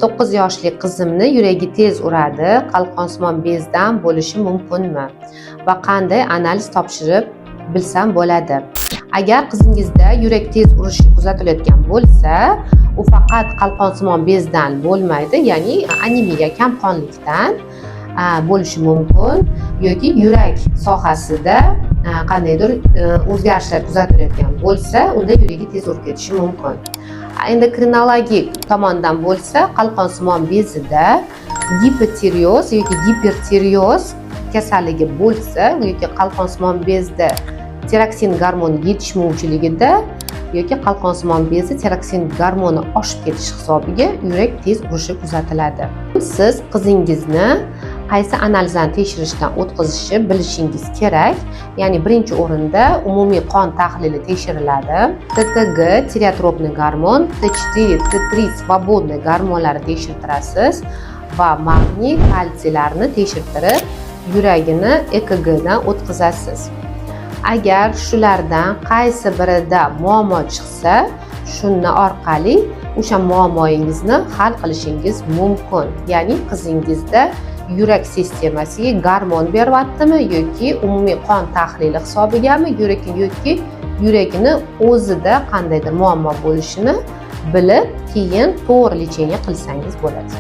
9 yoshli qizimni yuragi tez uradi, qalqonsimon bezdan bo'lishi mumkinmi va qanday analiz topshirib bilsam bo'ladi? Agar qizingizda yurak tez urishi kuzatilayotgan bo'lsa, u faqat qalqonsimon bezdan bo'lmaydi, ya'ni anemiya, kamqonlikdan bo'lishi mumkin yoki yurak sohasida qandaydir o'zgarishlar kuzatilayotgan bo'lsa, unda yuragi tez urib ketishi mumkin. Endokrinologik tomondan bo'lsa, qalqonsimon bezida gipotireoz yoki gipertireoz kasalligi bo'lsa yoki qalqonsimon bezda tiroksin gormoni yetishmovchiligida yoki qalqonsimon bezda tiroksin gormoni oshib ketishi hisobiga yurak tez urishi kuzatiladi. Siz qizingizni qaysi analizdan tekshirishdan o'tkazishni bilishingiz kerak. Ya'ni birinchi o'rinda umumiy qon tahlili tekshiriladi. TTG, tireotropniy gormon, T4, T3 svobodniy gormonlari tekshirtirasiz va magniy, kalsiylarni tekshirtirib, yuragini EKG dan o'tkazasiz. Agar shulardan qaysi birida muammo chiqsa, shuni orqali o'sha muammoingizni hal qilishingiz mumkin. Ya'ni qizingizda yurak sistemasiga gormon beryaptimi yoki umumiy qon tahlili hisobigami yoki yurakni o'zida qandaydir muammo bo'lishini bilib, keyin to'g'ri lecheniya qilsangiz bo'ladi.